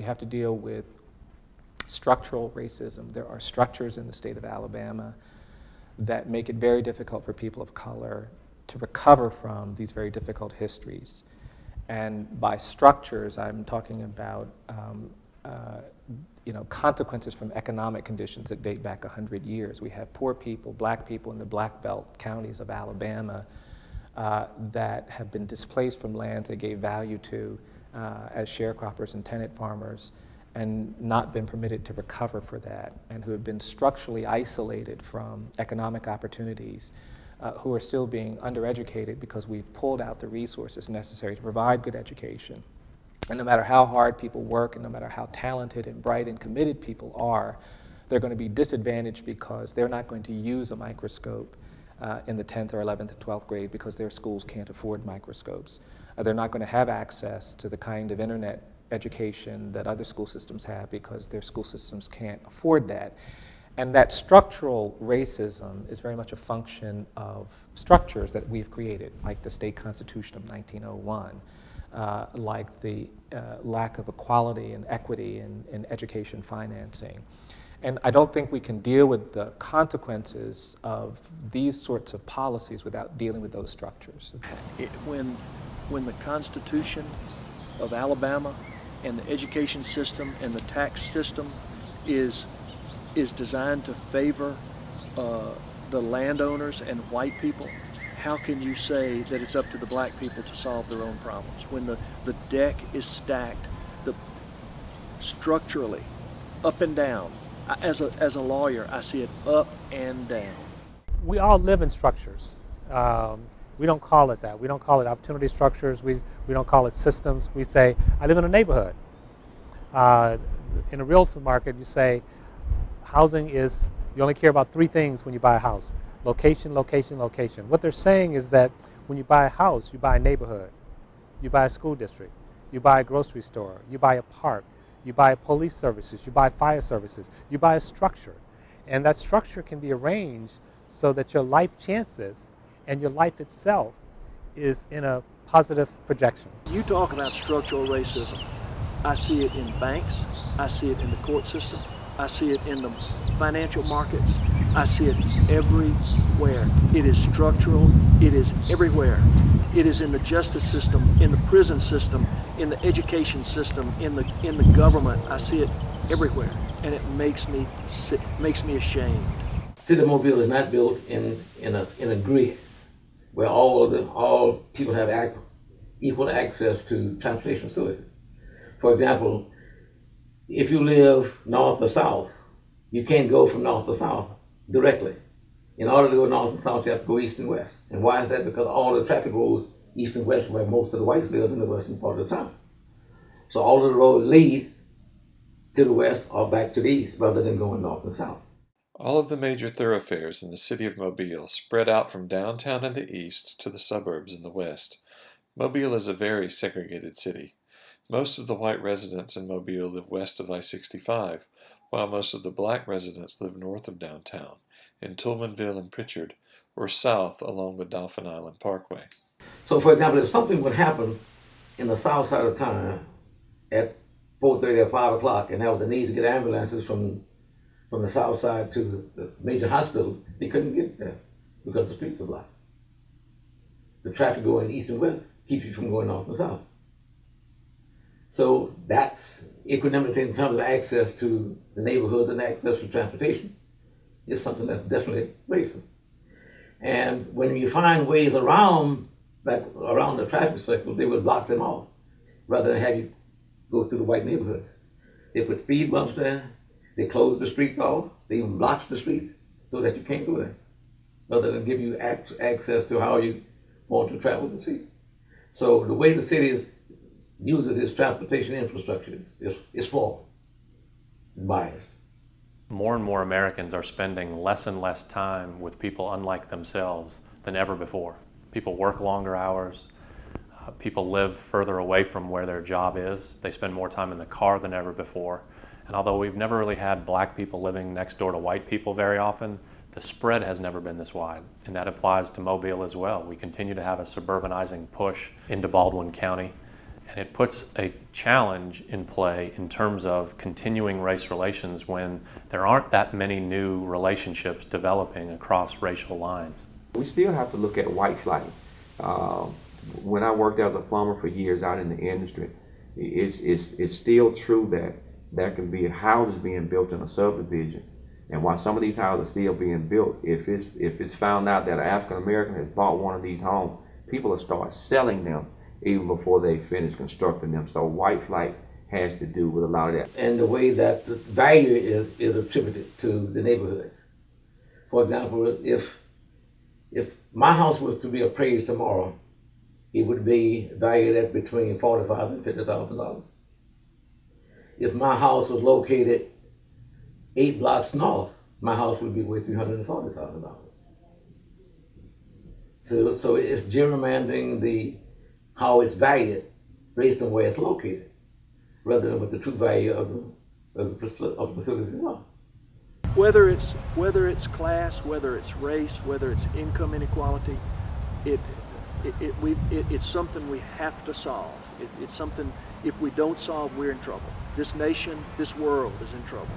We have to deal with structural racism. There are structures in the state of Alabama that make it very difficult for people of color to recover from these very difficult histories. And by structures, I'm talking about consequences from economic conditions that date back 100 years. We have poor people, black people in the Black Belt counties of Alabama that have been displaced from lands they gave value to as sharecroppers and tenant farmers, and not been permitted to recover for that, and who have been structurally isolated from economic opportunities, who are still being undereducated because we've pulled out the resources necessary to provide good education. And no matter how hard people work, and no matter how talented and bright and committed people are, they're going to be disadvantaged because they're not going to use a microscope in the 10th or 11th and 12th grade because their schools can't afford microscopes. They're not going to have access to the kind of internet education that other school systems have because their school systems can't afford that. And that structural racism is very much a function of structures that we've created, like the state constitution of 1901, like the lack of equality and equity in education financing. And I don't think we can deal with the consequences of these sorts of policies without dealing with those structures. When the Constitution of Alabama and the education system and the tax system is designed to favor the landowners and white people, how can you say that it's up to the black people to solve their own problems when the deck is stacked structurally, up and down? As a lawyer, I see it up and down. We all live in structures. We don't call it that. We don't call it opportunity structures. We don't call it systems. We say, I live in a neighborhood. In a realtor market, you say, housing is, you only care about three things when you buy a house: location, location, location. What they're saying is that when you buy a house, you buy a neighborhood, you buy a school district, you buy a grocery store, you buy a park, you buy police services, you buy fire services, you buy a structure. And that structure can be arranged so that your life chances and your life itself is in a positive projection. You talk about structural racism. I see it in banks, I see it in the court system, I see it in the financial markets, I see it everywhere. It is structural, it is everywhere. It is in the justice system, in the prison system, in the education system, in the government. I see it everywhere, and it makes me sick, makes me ashamed. City of Mobile is not built in a grid where all people have equal access to transportation facilities. For example, if you live north or south, you can't go from north to south directly. In order to go north and south, you have to go east and west. And why is that? Because all the traffic goes east and west, where most of the whites live in the western part of the town. So all of the roads lead to the west or back to the east rather than going north and south. All of the major thoroughfares in the city of Mobile spread out from downtown in the east to the suburbs in the west. Mobile is a very segregated city. Most of the white residents in Mobile live west of I-65, while most of the black residents live north of downtown, in Tolmanville and Pritchard, or south along the Dauphin Island Parkway. So for example, if something would happen in the south side of town at 4:30 or 5 o'clock, and there was a need to get ambulances from the south side to the major hospitals, they couldn't get there because the streets are blocked. The traffic going east and west keeps you from going north and south. So that's equanimity in terms of access to the neighborhoods and access to transportation is something that's definitely racist. And when you find ways around the traffic circle, they will block them off rather than have you go through the white neighborhoods. They put speed bumps there, they close the streets off, they even block the streets so that you can't go there, rather than give you access to how you want to travel the city. So the way the city uses its transportation infrastructure is flawed and biased. More and more Americans are spending less and less time with people unlike themselves than ever before. People work longer hours. People live further away from where their job is. They spend more time in the car than ever before. And although we've never really had black people living next door to white people very often, the spread has never been this wide. And that applies to Mobile as well. We continue to have a suburbanizing push into Baldwin County. And it puts a challenge in play in terms of continuing race relations when there aren't that many new relationships developing across racial lines. We still have to look at white flight. When I worked as a plumber for years out in the industry, it's still true that there can be houses being built in a subdivision, and while some of these houses are still being built, if it's found out that an African American has bought one of these homes, people will start selling them even before they finish constructing them. So white flight has to do with a lot of that. And the way that the value is attributed to the neighborhoods. For example, if my house was to be appraised tomorrow, it would be valued at between $45,000 and $50,000. If my house was located 8 blocks north, my house would be worth $340,000. So it's gerrymandering how it's valued based on where it's located, rather than what the true value of the facilities are. Whether it's class, whether it's race, whether it's income inequality, it's something we have to solve. It's something, if we don't solve, we're in trouble. This nation, this world is in trouble.